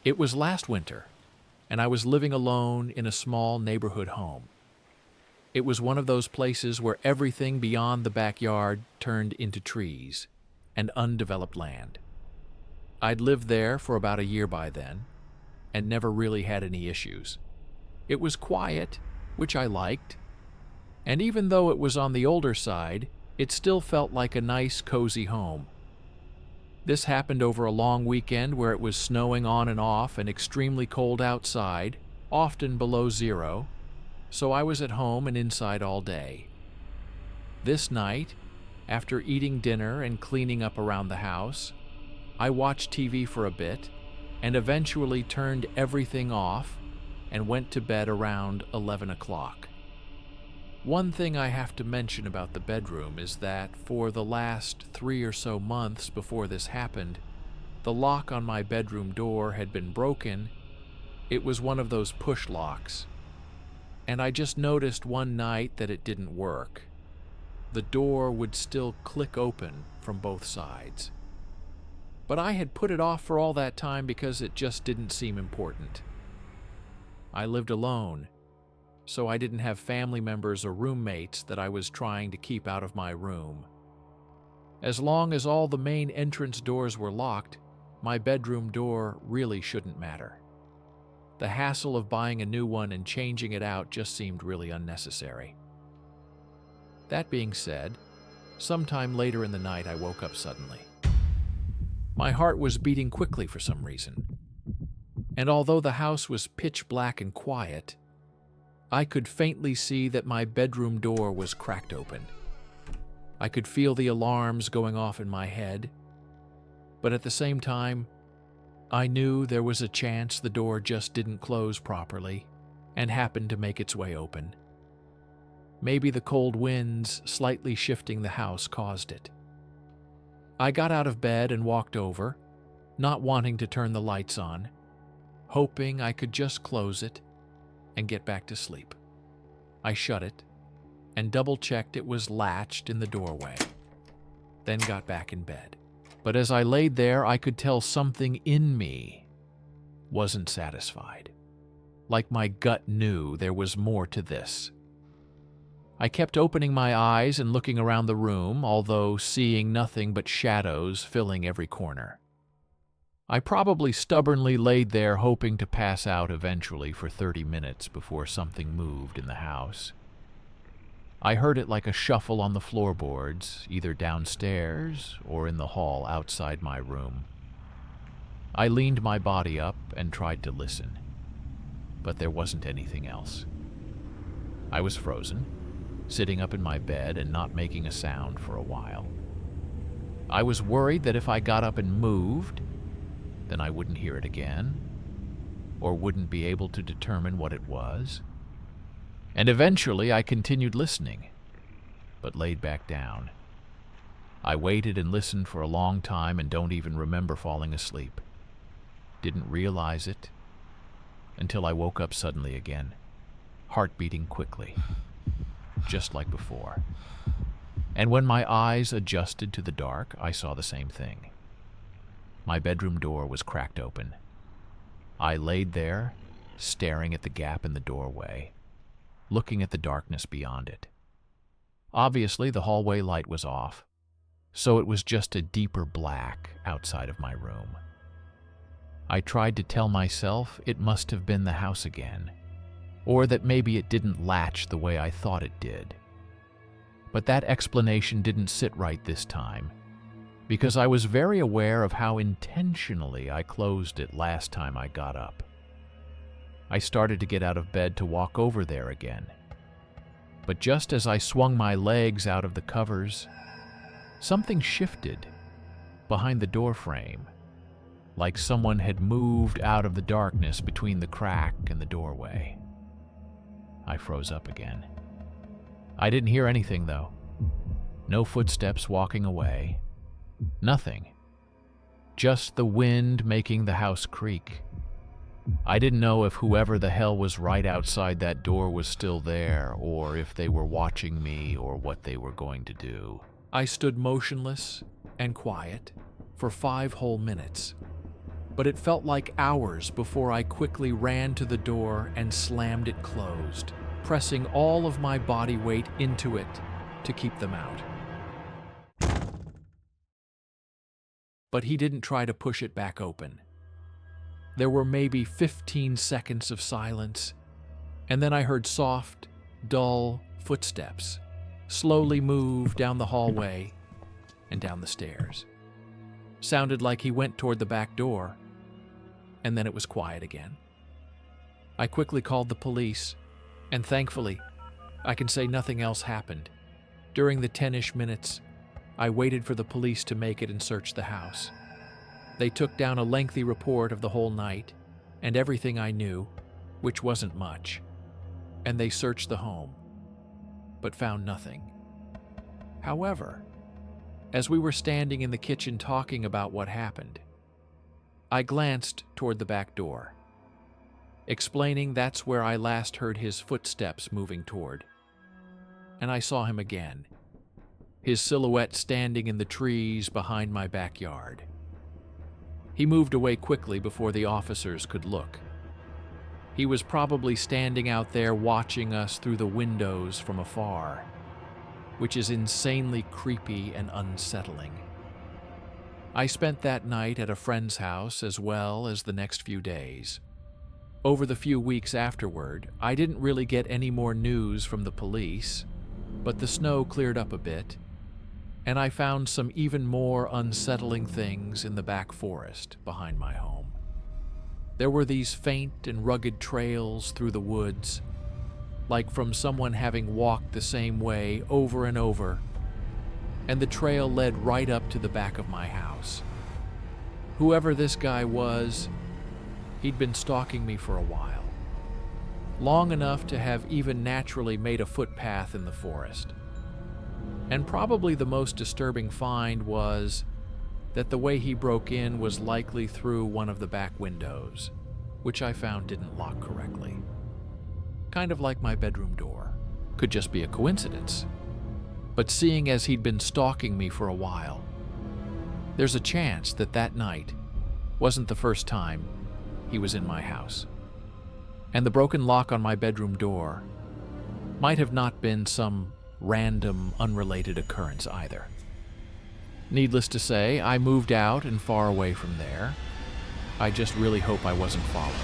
It was last winter, and I was living alone in a small neighborhood home. It was one of those places where everything beyond the backyard turned into trees and undeveloped land. I'd lived there for about a year by then, and never really had any issues. It was quiet, which I liked, and even though it was on the older side, it still felt like a nice, cozy home. This happened over a long weekend where it was snowing on and off and extremely cold outside, often below zero, so I was at home and inside all day. This night, after eating dinner and cleaning up around the house, I watched TV for a bit and eventually turned everything off and went to bed around 11 o'clock. One thing I have to mention about the bedroom is that for the last 3 or so months before this happened, the lock on my bedroom door had been broken. It was one of those push locks, and I just noticed one night that it didn't work. The door would still click open from both sides. But I had put it off for all that time because it just didn't seem important. I lived alone, so I didn't have family members or roommates that I was trying to keep out of my room. As long as all the main entrance doors were locked, my bedroom door really shouldn't matter. The hassle of buying a new one and changing it out just seemed really unnecessary. That being said, sometime later in the night I woke up suddenly. My heart was beating quickly for some reason, and although the house was pitch black and quiet, I could faintly see that my bedroom door was cracked open. I could feel the alarms going off in my head, but at the same time, I knew there was a chance the door just didn't close properly and happened to make its way open. Maybe the cold winds slightly shifting the house caused it. I got out of bed and walked over, not wanting to turn the lights on, hoping I could just close it and get back to sleep. I shut it and double-checked it was latched in the doorway, then got back in bed. But as I laid there, I could tell something in me wasn't satisfied. Like my gut knew there was more to this. I kept opening my eyes and looking around the room, although seeing nothing but shadows filling every corner. I probably stubbornly laid there hoping to pass out eventually for 30 minutes before something moved in the house. I heard it like a shuffle on the floorboards, either downstairs or in the hall outside my room. I leaned my body up and tried to listen, but there wasn't anything else. I was frozen, sitting up in my bed and not making a sound for a while. I was worried that if I got up and moved, then I wouldn't hear it again, or wouldn't be able to determine what it was. And eventually I continued listening, but laid back down. I waited and listened for a long time and don't even remember falling asleep. Didn't realize it until I woke up suddenly again, heart beating quickly, just like before. And when my eyes adjusted to the dark, I saw the same thing. My bedroom door was cracked open. I laid there, staring at the gap in the doorway, looking at the darkness beyond it. Obviously, the hallway light was off, so it was just a deeper black outside of my room. I tried to tell myself it must have been the house again, or that maybe it didn't latch the way I thought it did. But that explanation didn't sit right this time, because I was very aware of how intentionally I closed it last time I got up. I started to get out of bed to walk over there again, but just as I swung my legs out of the covers, something shifted behind the door frame, like someone had moved out of the darkness between the crack and the doorway. I froze up again. I didn't hear anything, though. No footsteps walking away. Nothing. Just the wind making the house creak. I didn't know if whoever the hell was right outside that door was still there, or if they were watching me, or what they were going to do. I stood motionless and quiet for 5 whole minutes, but it felt like hours before I quickly ran to the door and slammed it closed, pressing all of my body weight into it to keep them out. But he didn't try to push it back open. There were maybe 15 seconds of silence, and then I heard soft, dull footsteps slowly move down the hallway and down the stairs. Sounded like he went toward the back door, and then it was quiet again. I quickly called the police, and thankfully, I can say nothing else happened. During the 10-ish minutes, I waited for the police to make it and search the house. They took down a lengthy report of the whole night and everything I knew, which wasn't much, and they searched the home, but found nothing. However, as we were standing in the kitchen talking about what happened, I glanced toward the back door, explaining that's where I last heard his footsteps moving toward, and I saw him again, his silhouette standing in the trees behind my backyard. He moved away quickly before the officers could look. He was probably standing out there watching us through the windows from afar, which is insanely creepy and unsettling. I spent that night at a friend's house as well as the next few days. Over the few weeks afterward, I didn't really get any more news from the police, but the snow cleared up a bit, and I found some even more unsettling things in the back forest behind my home. There were these faint and rugged trails through the woods, like from someone having walked the same way over and over, and the trail led right up to the back of my house. Whoever this guy was, he'd been stalking me for a while, long enough to have even naturally made a footpath in the forest. And probably the most disturbing find was that the way he broke in was likely through one of the back windows, which I found didn't lock correctly. Kind of like my bedroom door. Could just be a coincidence. But seeing as he'd been stalking me for a while, there's a chance that that night wasn't the first time he was in my house. And the broken lock on my bedroom door might have not been some random, unrelated occurrence either. Needless to say, I moved out and far away from there. I just really hope I wasn't followed.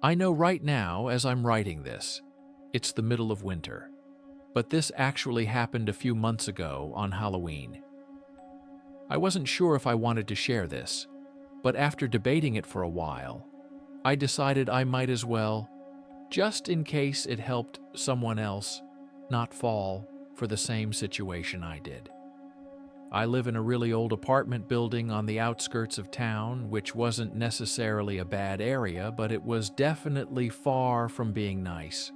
I know right now, as I'm writing this, it's the middle of winter, but this actually happened a few months ago on Halloween. I wasn't sure if I wanted to share this, but after debating it for a while, I decided I might as well, just in case it helped someone else not fall for the same situation I did. I live in a really old apartment building on the outskirts of town, which wasn't necessarily a bad area, but it was definitely far from being nice.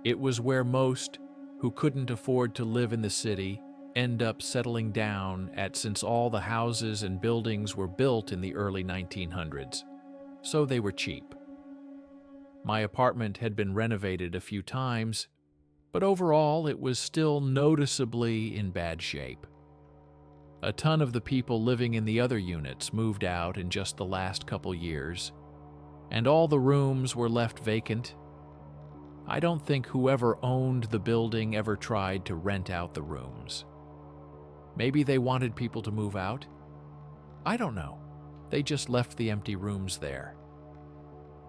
It was where most who couldn't afford to live in the city end up settling down at, since all the houses and buildings were built in the early 1900s, so they were cheap. My apartment had been renovated a few times, but overall it was still noticeably in bad shape. A ton of the people living in the other units moved out in just the last couple years, and all the rooms were left vacant. I don't think whoever owned the building ever tried to rent out the rooms. Maybe they wanted people to move out? I don't know. They just left the empty rooms there.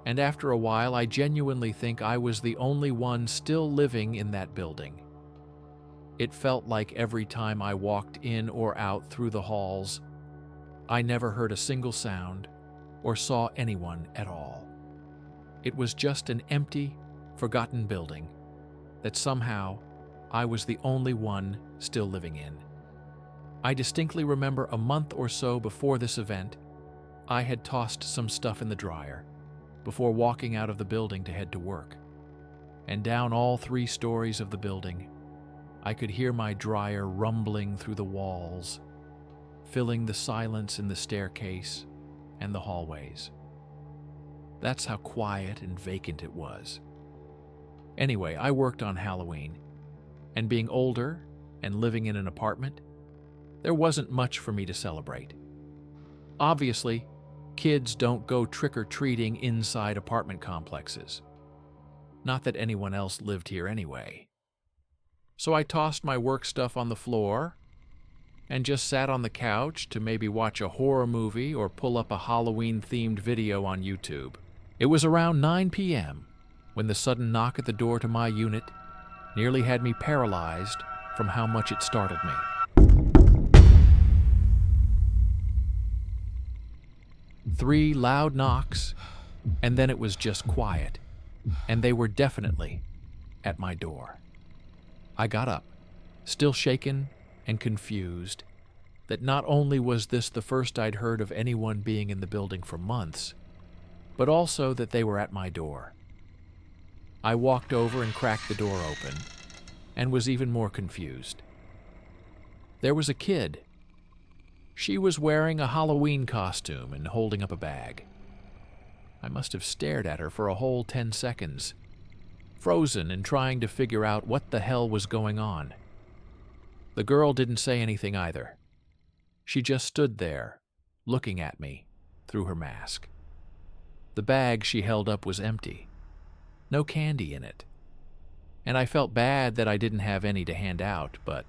And after a while, I genuinely think I was the only one still living in that building. It felt like every time I walked in or out through the halls, I never heard a single sound or saw anyone at all. It was just an empty, forgotten building that somehow I was the only one still living in. I distinctly remember a month or so before this event, I had tossed some stuff in the dryer before walking out of the building to head to work. and down all 3 stories of the building, I could hear my dryer rumbling through the walls, filling the silence in the staircase and the hallways. That's how quiet and vacant it was. Anyway, I worked on Halloween, and being older and living in an apartment, there wasn't much for me to celebrate. Obviously, kids don't go trick-or-treating inside apartment complexes. Not that anyone else lived here anyway. So I tossed my work stuff on the floor and just sat on the couch to maybe watch a horror movie or pull up a Halloween-themed video on YouTube. It was around 9 p.m. when the sudden knock at the door to my unit nearly had me paralyzed from how much it startled me. Three loud knocks, and then it was just quiet, and they were definitely at my door. I got up, still shaken and confused, that not only was this the first I'd heard of anyone being in the building for months, but also that they were at my door. I walked over and cracked the door open, and was even more confused. There was a kid. She was wearing a Halloween costume and holding up a bag. I must have stared at her for a whole 10 seconds, frozen and trying to figure out what the hell was going on. The girl didn't say anything either. She just stood there, looking at me through her mask. The bag she held up was empty. No candy in it. And I felt bad that I didn't have any to hand out, but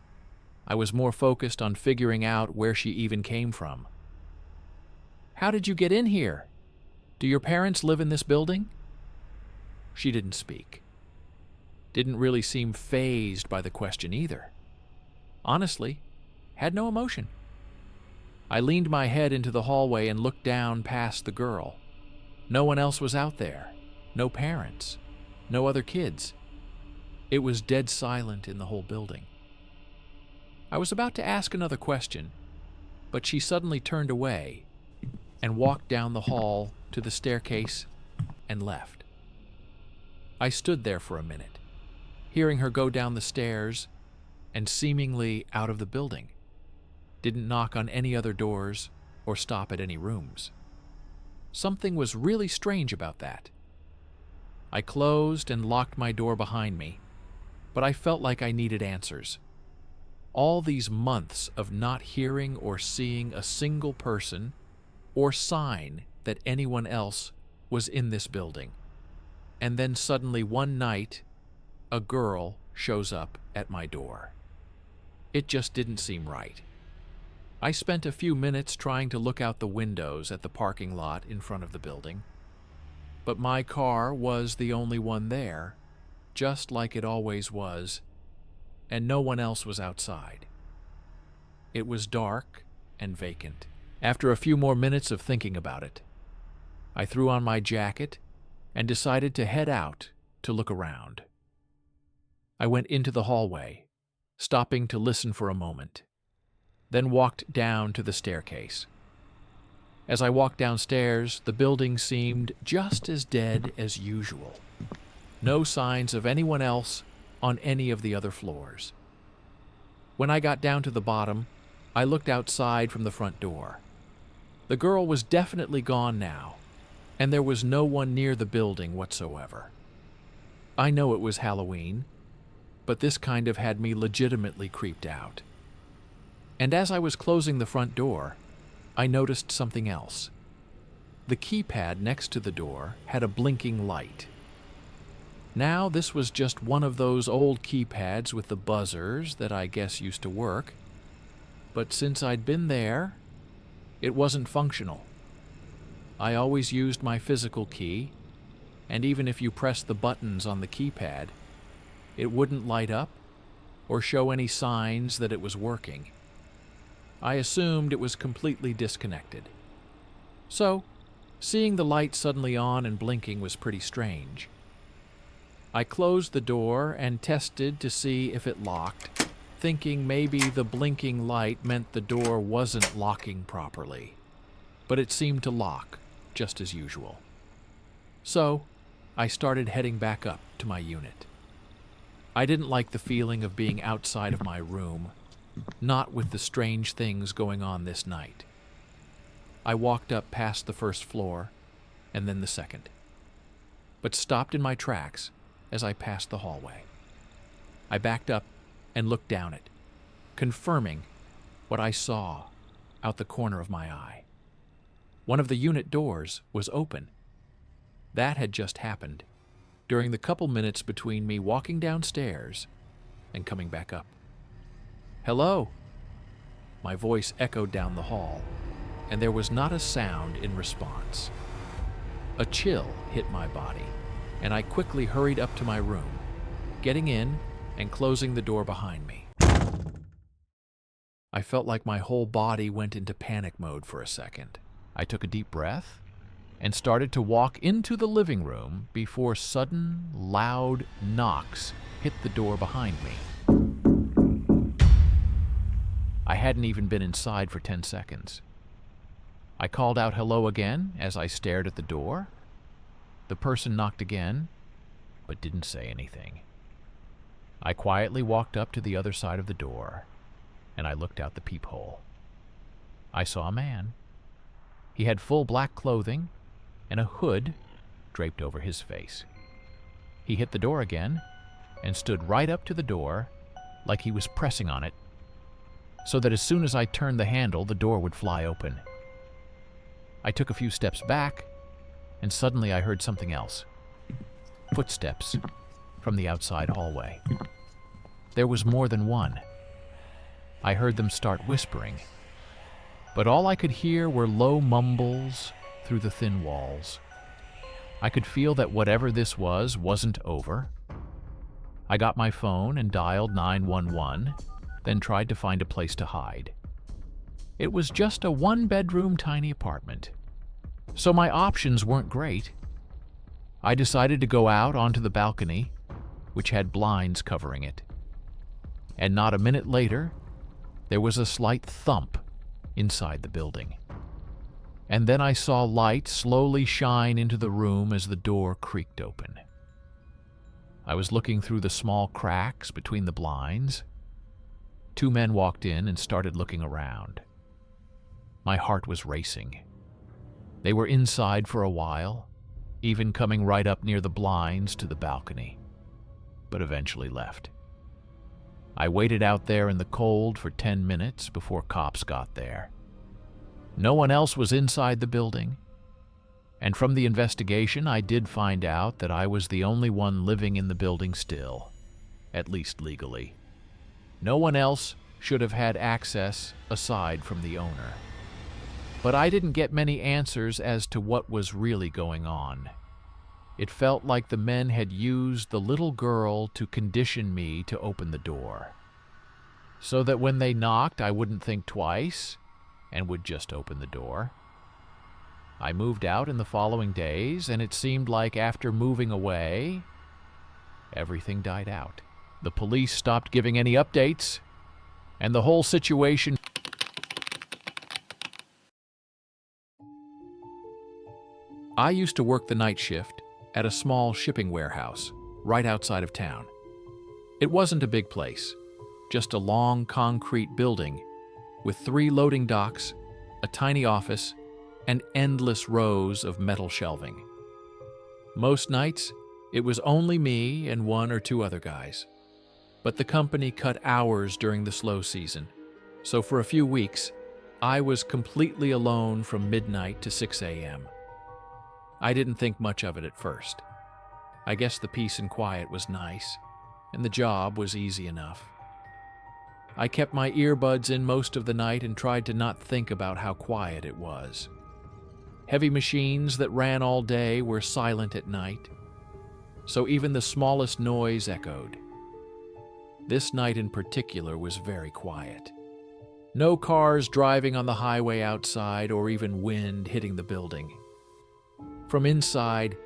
I was more focused on figuring out where she even came from. "How did you get in here? Do your parents live in this building?" She didn't speak. Didn't really seem fazed by the question either. Honestly, had no emotion. I leaned my head into the hallway and looked down past the girl. No one else was out there. No parents. No other kids. It was dead silent in the whole building. I was about to ask another question, but she suddenly turned away and walked down the hall to the staircase and left. I stood there for a minute, hearing her go down the stairs and seemingly out of the building. Didn't knock on any other doors or stop at any rooms. Something was really strange about that. I closed and locked my door behind me, but I felt like I needed answers. All these months of not hearing or seeing a single person or sign that anyone else was in this building. And then suddenly one night, a girl shows up at my door. It just didn't seem right. I spent a few minutes trying to look out the windows at the parking lot in front of the building, but my car was the only one there, just like it always was, and no one else was outside. It was dark and vacant. After a few more minutes of thinking about it, I threw on my jacket and decided to head out to look around. I went into the hallway, stopping to listen for a moment, then walked down to the staircase. As I walked downstairs, the building seemed just as dead as usual. No signs of anyone else on any of the other floors. When I got down to the bottom, I looked outside from the front door. The girl was definitely gone now, and there was no one near the building whatsoever. I know it was Halloween, but this kind of had me legitimately creeped out. And as I was closing the front door, I noticed something else. The keypad next to the door had a blinking light. Now, this was just one of those old keypads with the buzzers that I guess used to work, but since I'd been there, it wasn't functional. I always used my physical key, and even if you pressed the buttons on the keypad, it wouldn't light up or show any signs that it was working. I assumed it was completely disconnected. So, seeing the light suddenly on and blinking was pretty strange. I closed the door and tested to see if it locked, thinking maybe the blinking light meant the door wasn't locking properly. But it seemed to lock, just as usual. So, I started heading back up to my unit. I didn't like the feeling of being outside of my room, not with the strange things going on this night. I walked up past the first floor and then the second, but stopped in my tracks as I passed the hallway. I backed up and looked down it, confirming what I saw out the corner of my eye. One of the unit doors was open. That had just happened during the couple minutes between me walking downstairs and coming back up. "Hello?" My voice echoed down the hall, and there was not a sound in response. A chill hit my body, and I quickly hurried up to my room, getting in and closing the door behind me. I felt like my whole body went into panic mode for a second. I took a deep breath and started to walk into the living room before sudden, loud knocks hit the door behind me. I hadn't even been inside for 10 seconds. I called out hello again as I stared at the door. The person knocked again, but didn't say anything. I quietly walked up to the other side of the door, and I looked out the peephole. I saw a man. He had full black clothing and a hood draped over his face. He hit the door again and stood right up to the door like he was pressing on it, so that as soon as I turned the handle, the door would fly open. I took a few steps back, and suddenly I heard something else. Footsteps from the outside hallway. There was more than one. I heard them start whispering, but all I could hear were low mumbles through the thin walls. I could feel that whatever this was wasn't over. I got my phone and dialed 911, then tried to find a place to hide. It was just a one-bedroom tiny apartment, so my options weren't great. I decided to go out onto the balcony, which had blinds covering it. And not a minute later, there was a slight thump inside the building. And then I saw light slowly shine into the room as the door creaked open. I was looking through the small cracks between the blinds. Two men walked in and started looking around. My heart was racing. They were inside for a while, even coming right up near the blinds to the balcony, but eventually left. I waited out there in the cold for 10 minutes before cops got there. No one else was inside the building, and from the investigation I did find out that I was the only one living in the building still, at least legally. No one else should have had access aside from the owner. But I didn't get many answers as to what was really going on. It felt like the men had used the little girl to condition me to open the door, so that when they knocked I wouldn't think twice and would just open the door. I moved out in the following days, and it seemed like after moving away, everything died out. The police stopped giving any updates, and the whole situation... I used to work the night shift at a small shipping warehouse right outside of town. It wasn't a big place, just a long concrete building with 3 loading docks, a tiny office, and endless rows of metal shelving. Most nights, it was only me and 1 or 2 other guys. But the company cut hours during the slow season, so for a few weeks, I was completely alone from midnight to 6 a.m. I didn't think much of it at first. I guess the peace and quiet was nice, and the job was easy enough. I kept my earbuds in most of the night and tried to not think about how quiet it was. Heavy machines that ran all day were silent at night, so even the smallest noise echoed. This night in particular was very quiet. No cars driving on the highway outside or even wind hitting the building. From inside,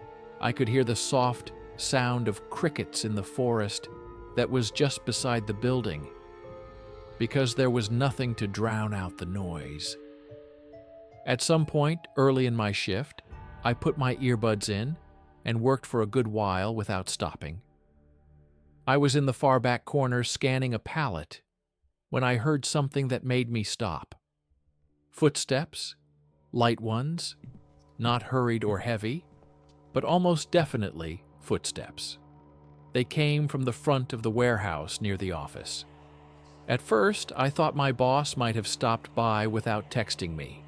I could hear the soft sound of crickets in the forest that was just beside the building, because there was nothing to drown out the noise. At some point early in my shift, I put my earbuds in and worked for a good while without stopping. I was in the far back corner scanning a pallet when I heard something that made me stop. Footsteps, light ones, not hurried or heavy, but almost definitely footsteps. They came from the front of the warehouse near the office. At first, I thought my boss might have stopped by without texting me,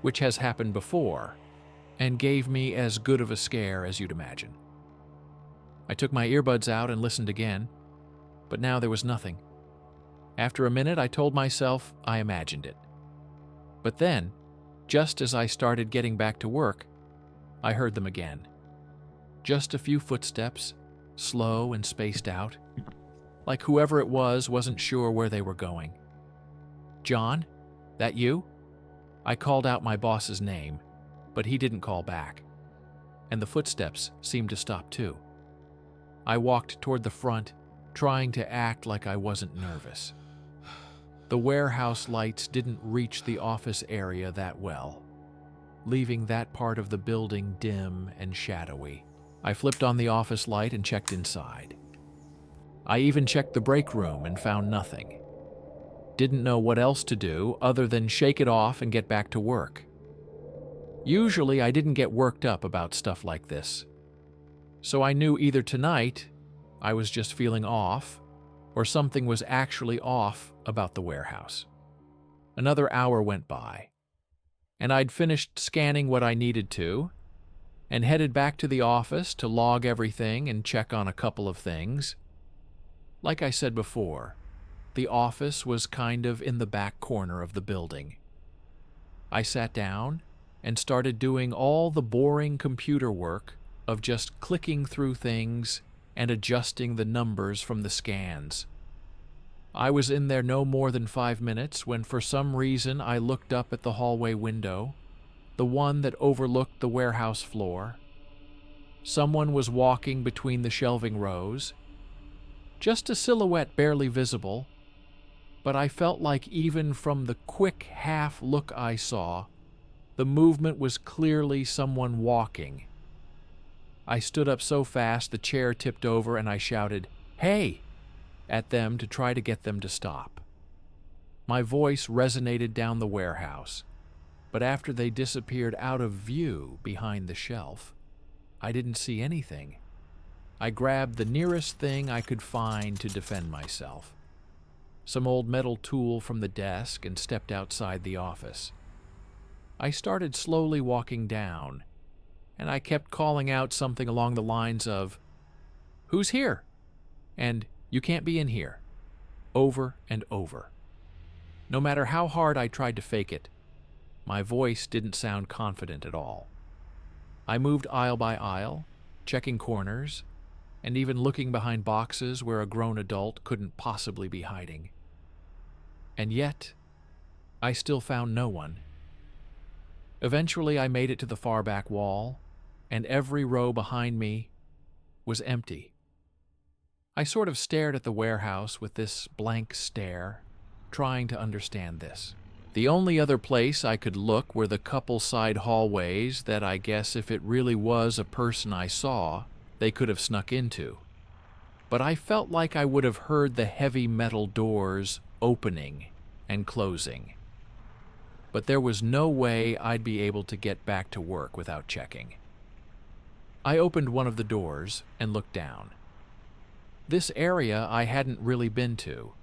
which has happened before, and gave me as good of a scare as you'd imagine. I took my earbuds out and listened again, but now there was nothing. After a minute, I told myself I imagined it. But then, just as I started getting back to work, I heard them again. Just a few footsteps, slow and spaced out, like whoever it was wasn't sure where they were going. "John, that you?" I called out my boss's name, but he didn't call back, and the footsteps seemed to stop too. I walked toward the front, trying to act like I wasn't nervous. The warehouse lights didn't reach the office area that well, leaving that part of the building dim and shadowy. I flipped on the office light and checked inside. I even checked the break room and found nothing. Didn't know what else to do other than shake it off and get back to work. Usually I didn't get worked up about stuff like this, so I knew either tonight I was just feeling off or something was actually off about the warehouse. Another hour went by, and I'd finished scanning what I needed to and headed back to the office to log everything and check on a couple of things. Like I said before, the office was kind of in the back corner of the building. I sat down and started doing all the boring computer work of just clicking through things and adjusting the numbers from the scans. I was in there no more than 5 minutes when for some reason I looked up at the hallway window, the one that overlooked the warehouse floor. Someone was walking between the shelving rows, just a silhouette barely visible, but I felt like even from the quick half look I saw, the movement was clearly someone walking. I stood up so fast the chair tipped over and I shouted, "Hey!" at them to try to get them to stop. My voice resonated down the warehouse, but after they disappeared out of view behind the shelf, I didn't see anything. I grabbed the nearest thing I could find to defend myself, some old metal tool from the desk, and stepped outside the office. I started slowly walking down, and I kept calling out something along the lines of, "Who's here?" and "You can't be in here," over and over. No matter how hard I tried to fake it, my voice didn't sound confident at all. I moved aisle by aisle, checking corners, and even looking behind boxes where a grown adult couldn't possibly be hiding. And yet, I still found no one. Eventually, I made it to the far back wall, and every row behind me was empty. I sort of stared at the warehouse with this blank stare, trying to understand this. The only other place I could look were the couple side hallways that I guess if it really was a person I saw, they could have snuck into. But I felt like I would have heard the heavy metal doors opening and closing. But there was no way I'd be able to get back to work without checking. I opened one of the doors and looked down. This area I hadn't really been to.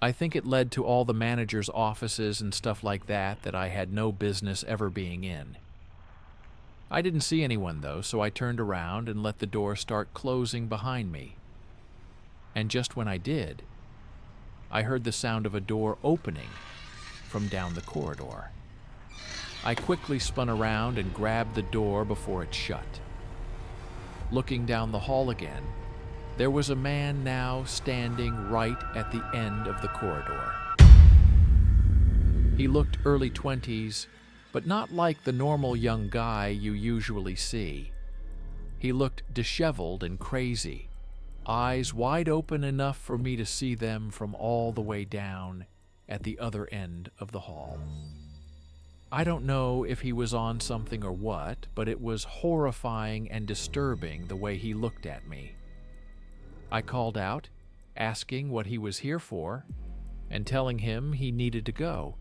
I think it led to all the managers' offices and stuff like that I had no business ever being in. I didn't see anyone though, so I turned around and let the door start closing behind me. And just when I did, I heard the sound of a door opening from down the corridor. I quickly spun around and grabbed the door before it shut. Looking down the hall again, there was a man now standing right at the end of the corridor. He looked early 20s, but not like the normal young guy you usually see. He looked disheveled and crazy, eyes wide open enough for me to see them from all the way down at the other end of the hall. I don't know if he was on something or what, but it was horrifying and disturbing the way he looked at me. I called out, asking what he was here for, and telling him he needed to go.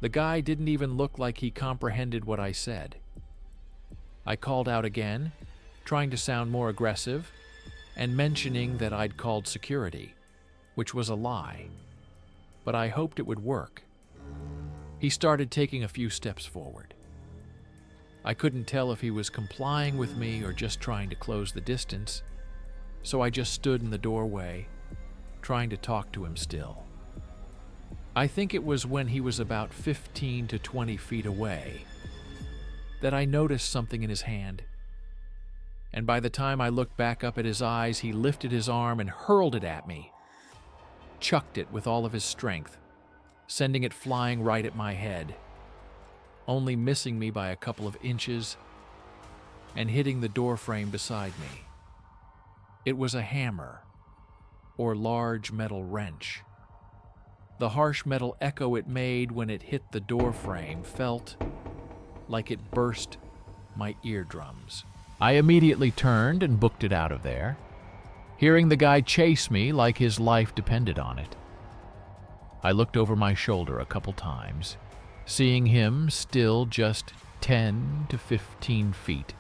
The guy didn't even look like he comprehended what I said. I called out again, trying to sound more aggressive, and mentioning that I'd called security, which was a lie, but I hoped it would work. He started taking a few steps forward. I couldn't tell if he was complying with me or just trying to close the distance, so I just stood in the doorway, trying to talk to him still. I think it was when he was about 15 to 20 feet away that I noticed something in his hand. And by the time I looked back up at his eyes, he lifted his arm and hurled it at me, chucked it with all of his strength, sending it flying right at my head, only missing me by a couple of inches and hitting the door frame beside me. It was a hammer, or large metal wrench. The harsh metal echo it made when it hit the door frame felt like it burst my eardrums. I immediately turned and booked it out of there, hearing the guy chase me like his life depended on it. I looked over my shoulder a couple times, seeing him still just 10 to 15 feet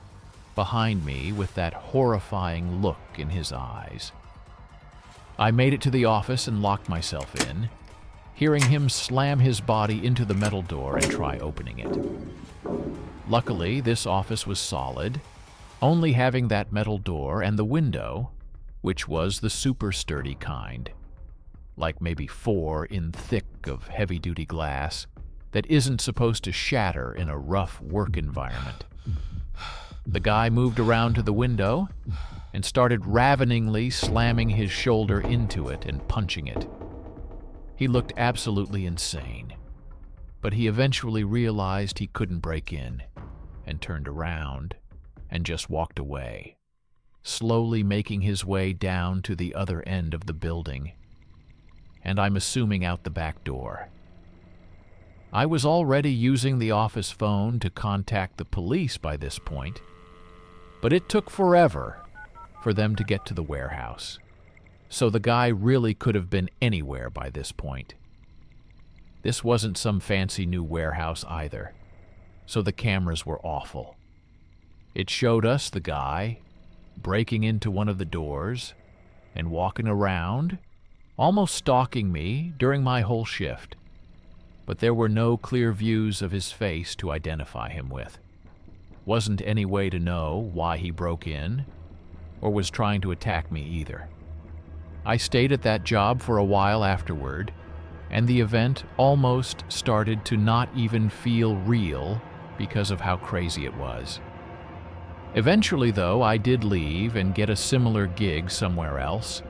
behind me with that horrifying look in his eyes. I made it to the office and locked myself in, hearing him slam his body into the metal door and try opening it. Luckily, this office was solid, only having that metal door and the window, which was the super sturdy kind, like maybe 4 in thick of heavy-duty glass that isn't supposed to shatter in a rough work environment. The guy moved around to the window and started raveningly slamming his shoulder into it and punching it. He looked absolutely insane, but he eventually realized he couldn't break in and turned around and just walked away, slowly making his way down to the other end of the building, and I'm assuming out the back door. I was already using the office phone to contact the police by this point, but it took forever for them to get to the warehouse, so the guy really could have been anywhere by this point. This wasn't some fancy new warehouse either, so the cameras were awful. It showed us the guy breaking into one of the doors and walking around, almost stalking me during my whole shift, but there were no clear views of his face to identify him with. Wasn't any way to know why he broke in or was trying to attack me either. I stayed at that job for a while afterward, and the event almost started to not even feel real because of how crazy it was. Eventually, though, I did leave and get a similar gig somewhere else,